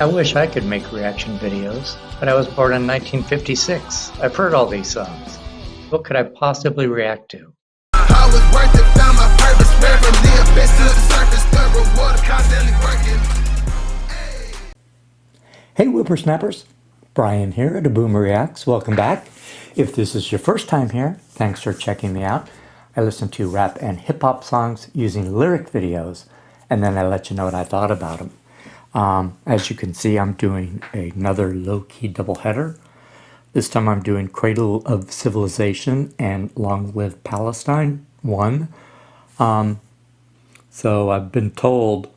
I wish I could make reaction videos, but I was born in 1956. I've heard all these songs. What could I possibly react to? I was worth it, found my purpose, rarely abyss to the surface, the reward of constantly working. Hey whippersnappers, Brian here at A Boomer Reacts. Welcome back. If this is your first time here, thanks for checking me out. I listen to rap and hip-hop songs using lyric videos, and then I let you know what I thought about them. As you can see, I'm doing another Lowkey doubleheader. This time I'm doing Cradle of Civilization and Long Live Palestine 1. So I've been told,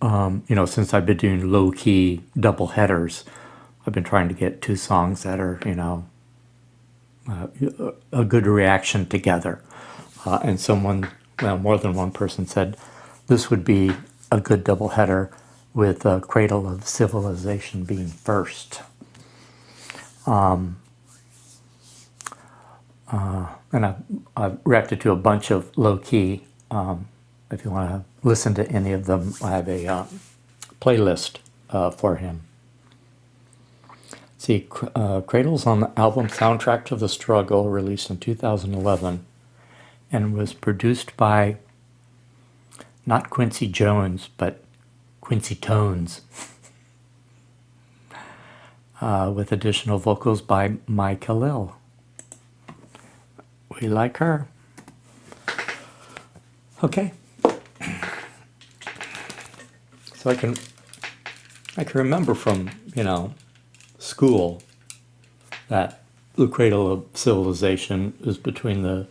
since I've been doing Lowkey doubleheaders, I've been trying to get two songs that are, a good reaction together. And someone, more than one person said this would be a good doubleheader with Cradle of Civilization being first. And I've reacted to a bunch of Lowkey. If you want to listen to any of them, I have a playlist for him. See, Cradle's on the album Soundtrack to the Struggle, released in 2011, and was produced by not Quincy Jones, but Quincy Tones, with additional vocals by Mai Khalil. We like her. Okay. So I can remember from, school that the Cradle of Civilization is between the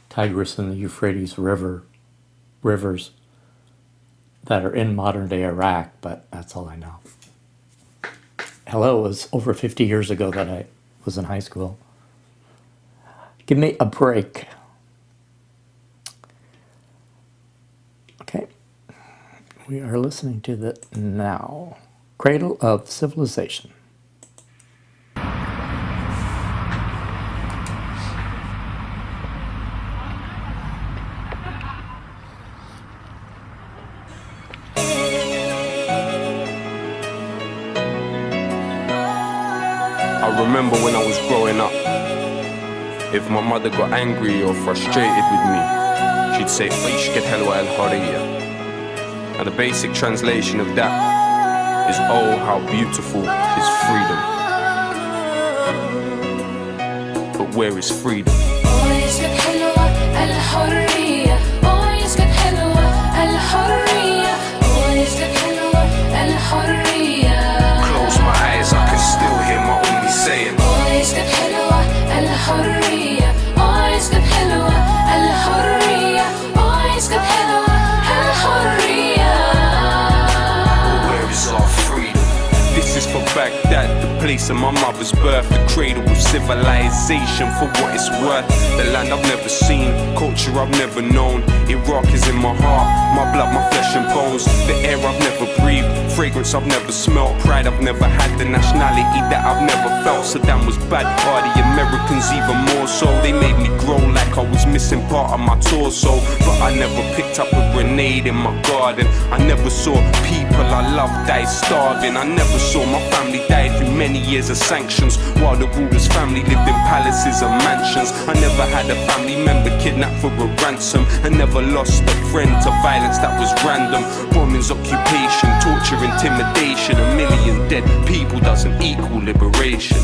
Tigris and the Euphrates rivers that are in modern-day Iraq, but that's all I know. Hello, it was over 50 years ago that I was in high school. Give me a break. Okay, we are listening to that now. Cradle of Civilization. I remember when I was growing up, if my mother got angry or frustrated with me, she'd say, "Ish get helwa al-hariya." And the basic translation of that is, "Oh, how beautiful is freedom." But where is freedom? Close my eyes, I can still hear my ummi saying, where is our freedom? This is for Baghdad, the place of my mother's birth, the cradle of civilization. For what it's worth, the land I've never seen, culture I've never known. Iraq is in my heart, my blood, my flesh and bones. The air I've never breathed, fragrance I've never smelt, pride I've never had, the nationality that I've never felt. Saddam was bad, are the Americans even more so? They made me grow like I was missing part of my torso. But I never picked up a grenade in my garden. I never saw people I loved die starving. I never saw my family die through many years of sanctions, while the ruler's family lived in palaces and mansions. I never had a family member kidnapped for a ransom. I never lost a friend to violence that was random. Bombings, occupation, torture, intimidation. 1 million dead people doesn't equal liberation.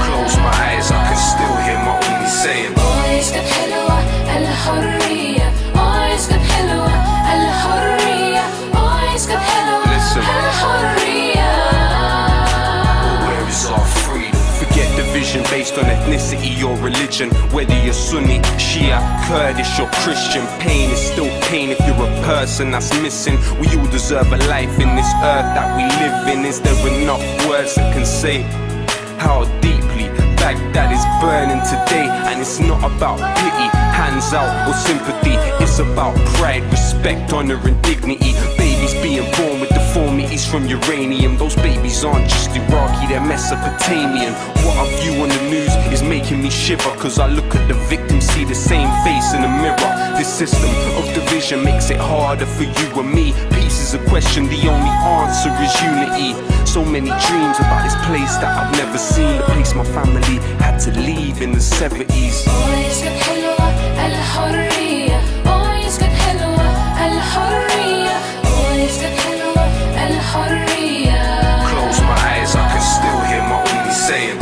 Close my eyes, I can still hear my ummi saying, listen, where is our freedom? Forget division based on ethnicity or religion. Whether you're Sunni, Shia, Kurdish or Christian, pain is still pain if you're a person that's missing. We all deserve a life in this earth that we live in. Is there enough words that can say how deeply Baghdad is burning today? And it's not about pity, hands out or sympathy. It's about pride, respect, honor and dignity. Babies being born with deformity babies from uranium. Those babies aren't just Iraqi, they're Mesopotamian. What I view on the news is making me shiver, cause I look at the victim, see the same face in the mirror. This system of division makes it harder for you and me. Peace is a question, the only answer is unity. So many dreams about this place that I've never seen, the place my family had to leave in the 70s. Close my eyes, I can still hear my only saying.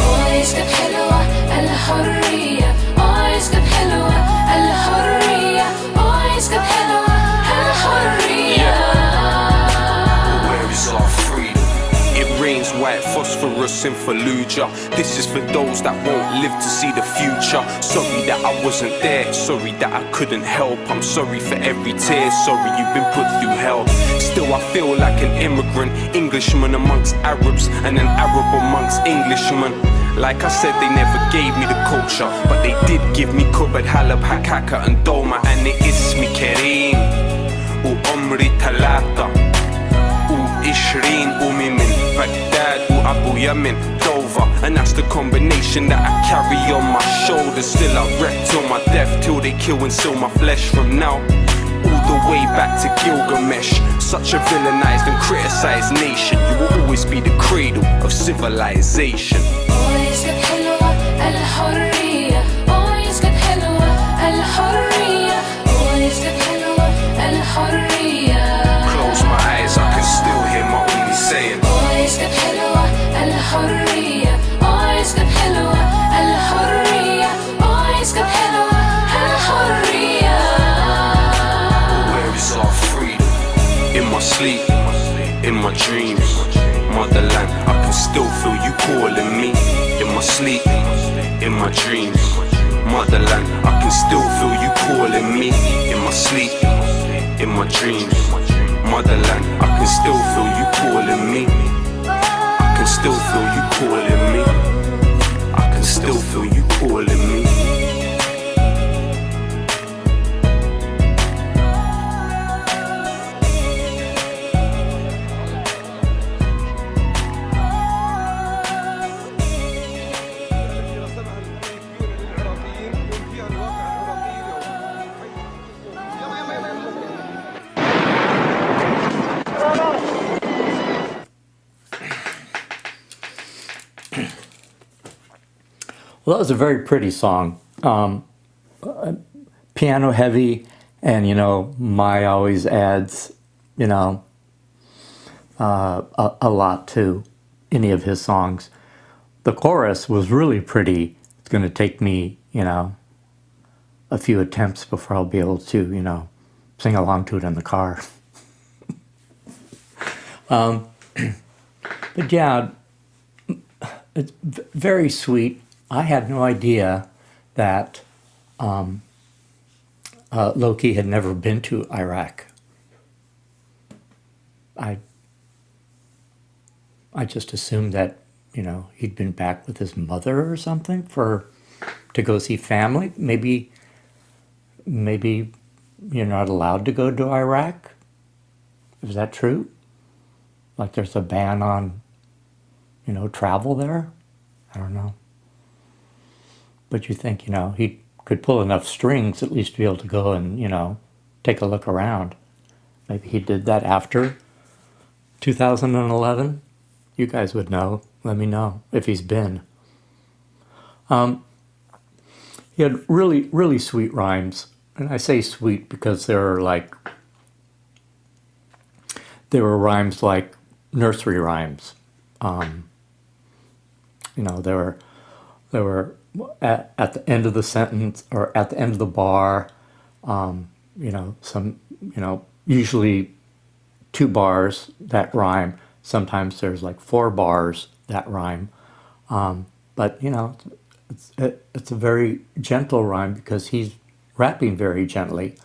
Where is our freedom? It rains white phosphorus in Fallujah. This is for those that won't live to see the future. Sorry that I wasn't there, sorry that I couldn't help. I'm sorry for every tear, sorry you've been put through hell. Still I feel like an immigrant, Englishman amongst Arabs and an Arab amongst Englishmen. Like I said, they never gave me the culture, but they did give me kubad, halab, hakaka and doma. And it is me Kareem وعمري 3 و20 أمي من بغداد وأبويا من Dover. And that's the combination that I carry on my shoulders. Still I rep till my death, till they kill and seal my flesh. From now all the way back to Gilgamesh, such a villainized and criticized nation. You will always be the cradle of civilization. Close my eyes, I can still hear my only saying. Where is our freedom? In my sleep, in my dreams, motherland, I can still feel you calling me. In my sleep, in my dreams, motherland, I can still feel you calling me. In my sleep, in my dreams, motherland, I can still feel you calling me. I can still feel you calling me. I can still feel you calling me. Well, that was a very pretty song. Piano heavy, and Mai always adds, a lot to any of his songs. The chorus was really pretty. It's going to take me, a few attempts before I'll be able to, sing along to it in the car. But yeah, it's very sweet. I had no idea that Lowkey had never been to Iraq. I just assumed that, he'd been back with his mother or something to go see family. Maybe you're not allowed to go to Iraq. Is that true? Like there's a ban on, travel there? I don't know. But you think, he could pull enough strings at least to be able to go and, take a look around. Maybe he did that after 2011. You guys would know. Let me know if he's been. He had really, really sweet rhymes. And I say sweet because they were rhymes like nursery rhymes. They were at the end of the sentence or at the end of the bar, usually 2 bars that rhyme. Sometimes there's like 4 bars that rhyme. But it's a very gentle rhyme because he's rapping very gently.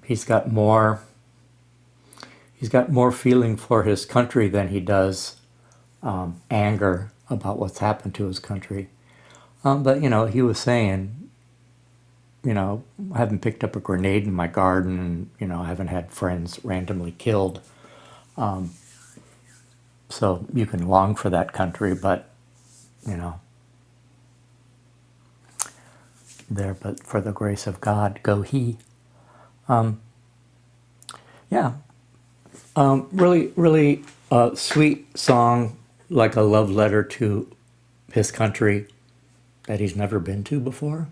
He's got more feeling for his country than he does anger about what's happened to his country. But he was saying, I haven't picked up a grenade in my garden, and I haven't had friends randomly killed. So you can long for that country, but, you know, there, but for the grace of God, go he. Yeah, really, really sweet song, like a love letter to his country that he's never been to before.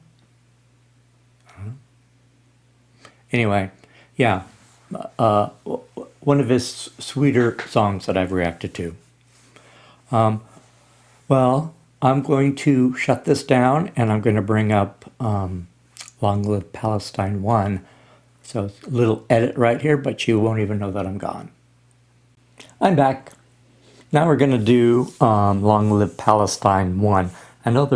Anyway, yeah, one of his sweeter songs that I've reacted to. Well, I'm going to shut this down, and I'm going to bring up Long Live Palestine 1. So it's a little edit right here, but you won't even know that I'm gone. I'm back. Now we're going to do Long Live Palestine 1. I know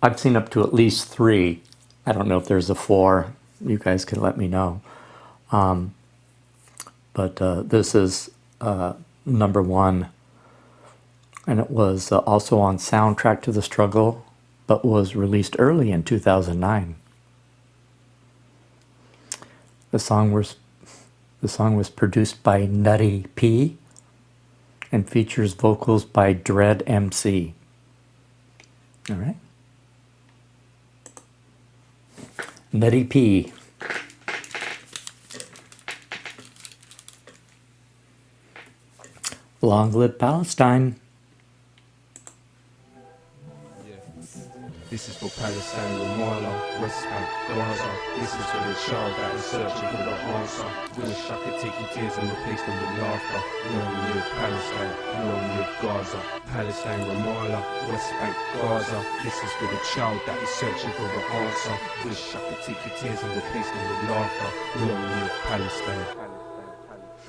I've seen up to at least 3. I don't know if there's a 4. You guys can let me know. But this is number 1. And it was also on Soundtrack to the Struggle, but was released early in 2009. The song was produced by Nutty P and features vocals by Dread MC. All right. Nutty P. Long live Palestine. This is for Palestine, Ramallah, West Bank, Gaza. This is for the child that is searching for the answer. Wish I could take your tears and replace them with laughter. Long live Palestine, long live Gaza. Palestine, Ramallah, West Bank, Gaza. This is for the child that is searching for the answer. Wish I could take your tears and replace them with laughter. Long live Palestine.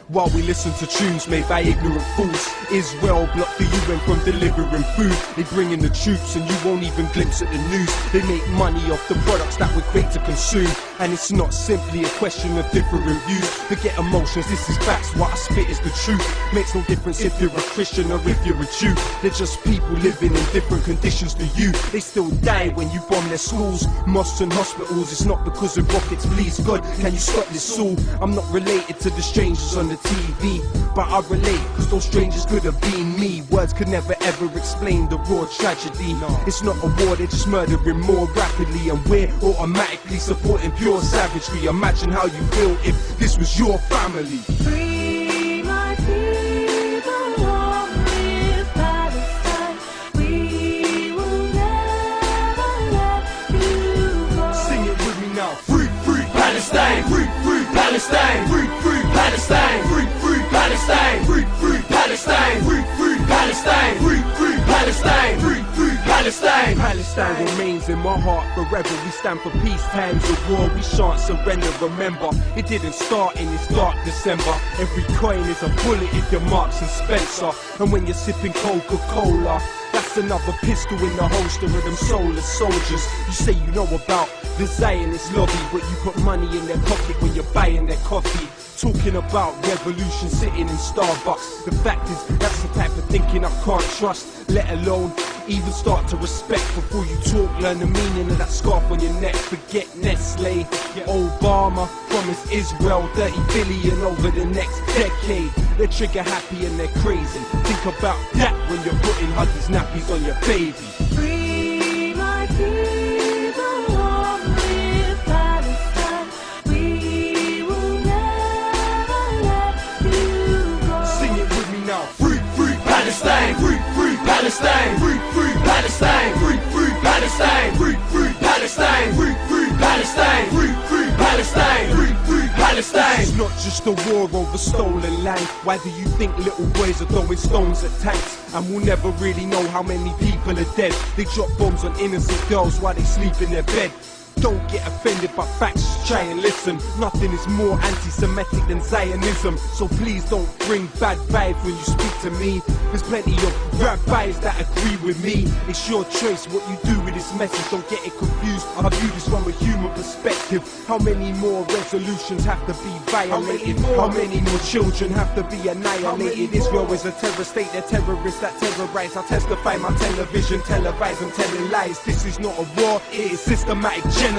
While we listen to tunes made by ignorant fools, Israel blocked the UN from delivering food. They bring in the troops and you won't even glimpse at the news. They make money off the products that we're quick to consume. And it's not simply a question of different views. Forget emotions, this is facts, what I spit is the truth. Makes no difference if you're a Christian or if you're a Jew. They're just people living in different conditions to you. They still die when you bomb their schools, mosques and hospitals. It's not because of rockets, please God, can you stop this all? I'm not related to the strangers on the TV, but I relate, cause those strangers could have been me. Words could never ever explain the raw tragedy. It's not a war, they're just murdering more rapidly, and we're automatically supporting pure savagery. Imagine how you feel if this was your family. Free my people, long live Palestine. We will never let you go. Sing it with me now. Free, free Palestine. Free, free Palestine. Free, free Palestine. Free, free Palestine. Free, free Palestine. Free, free Palestine. Free, free Palestine. Free, free Palestine. Palestine remains in my heart forever. We stand for peace, times of war. We shan't surrender. Remember, it didn't start in this dark December. Every coin is a bullet if you're Marks and Spencer. And when you're sipping Coca-Cola, that's another pistol in the holster of them soulless soldiers. You say you know about the Zionist lobby, but you put money in their pocket when you're buying their coffee. Talking about revolution sitting in Starbucks. The fact is, that's the type of thinking I can't trust, let alone even start to respect. Before you talk, learn the meaning of that scarf on your neck. Forget Nestle. Obama promised Israel 30 billion over the next decade. They're trigger happy and they're crazy. Think about that when you're putting Huggies nappies on your baby. Free my people, long live Palestine. We will never let you go. Sing it with me now. Free, free Palestine. Free, free Palestine. Free, free Palestine. Free, free Palestine. Free, free Palestine. Free, free Palestine. Free, free Palestine. Free, free Palestine. It's not just a war over stolen land. Why do you think little boys are throwing stones at tanks? And we'll never really know how many people are dead. They drop bombs on innocent girls while they sleep in their bed. Don't get offended by facts, just try and listen. Nothing is more anti-Semitic than Zionism. So please don't bring bad vibes when you speak to me. There's plenty of rabbis that agree with me. It's your choice what you do with this message, don't get it confused. I view this from a human perspective. How many more resolutions have to be violated? How many more children have to be annihilated? Israel is a terror state, they're terrorists that terrorize. I testify my television, televise and telling lies. This is not a war, it is systematic genocide.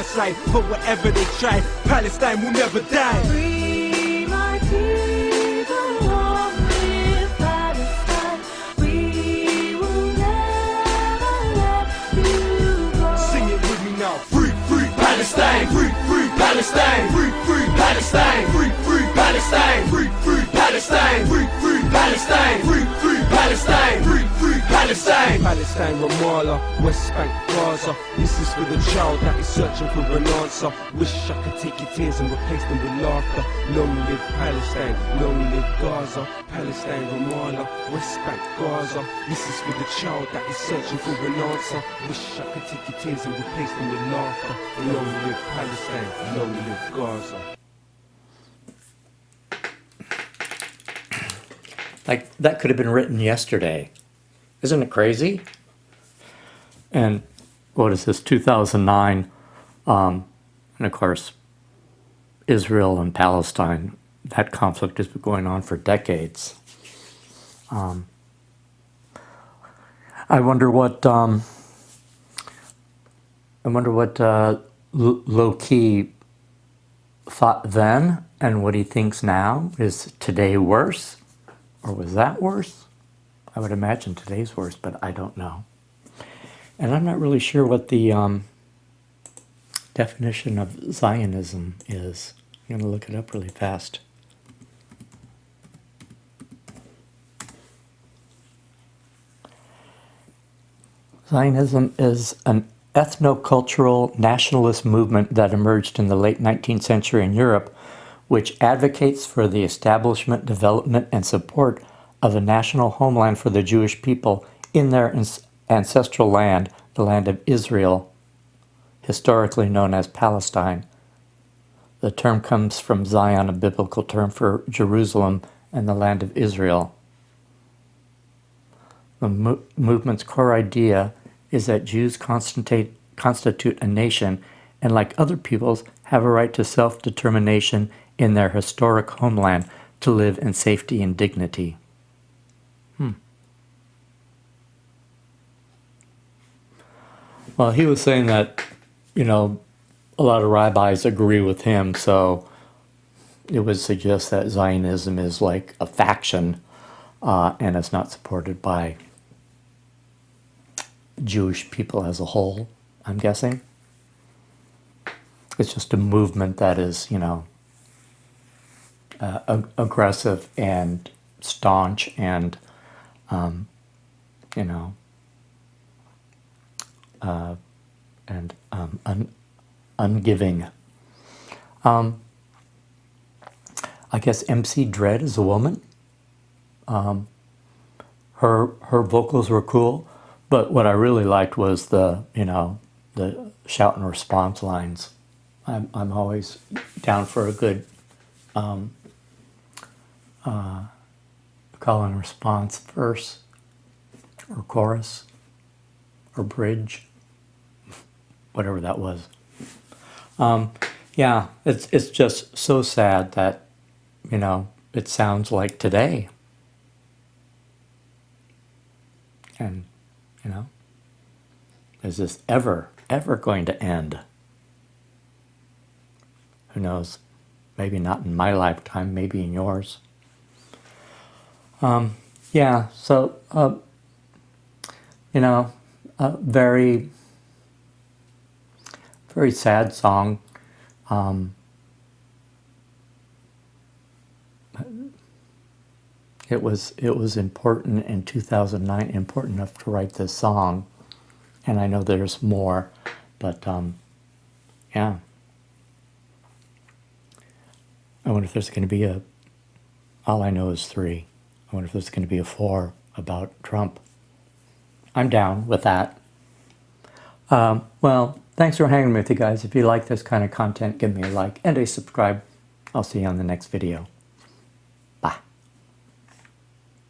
But whatever they try, Palestine will never die. Free my people, long Palestine, free, free Palestine, free, free Palestine, free, free Palestine, free, free Palestine, free, free Palestine, free, free Palestine. Palestine, Ramallah, West Bank, Gaza. This is for the child that is searching for an answer. Wish I could take your tears and replace them with laughter. Long live Palestine, long live Gaza. Palestine, Ramallah, West Bank, Gaza. This is for the child that is searching for an answer. Wish I could take your tears and replace them with laughter. Long live Palestine, long live Gaza. Like, that could have been written yesterday. Isn't it crazy? And what is this, 2009? And of course, Israel and Palestine, that conflict has been going on for decades. I wonder what Lowkey thought then and what he thinks now. Is today worse? Or was that worse? I would imagine today's worse, but I don't know. And I'm not really sure what the definition of Zionism is. I'm going to look it up really fast. Zionism is an ethno-cultural nationalist movement that emerged in the late 19th century in Europe, which advocates for the establishment, development, and support of a national homeland for the Jewish people in their ancestral land, the land of Israel, historically known as Palestine. The term comes from Zion, a biblical term for Jerusalem and the land of Israel. The movement's core idea is that Jews constitute a nation and, like other peoples, have a right to self-determination in their historic homeland to live in safety and dignity. Well, he was saying that, a lot of rabbis agree with him, so it would suggest that Zionism is like a faction and it's not supported by Jewish people as a whole, I'm guessing. It's just a movement that is, aggressive and staunch and, ungiving. I guess MC Dread is a woman. Her vocals were cool, but what I really liked was the shout and response lines. I'm always down for a good call and response verse or chorus or bridge, whatever that was. Yeah, it's just so sad that it sounds like today, and is this ever going to end? Who knows? Maybe not in my lifetime, maybe in yours. Yeah, so, very, very sad song. It was important in 2009, important enough to write this song. And I know there's more, but, yeah. I wonder if there's going to be all I know is 3. I wonder if there's going to be a 4 about Trump. I'm down with that. Well, thanks for hanging with me, guys. If you like this kind of content, give me a like and a subscribe. I'll see you on the next video.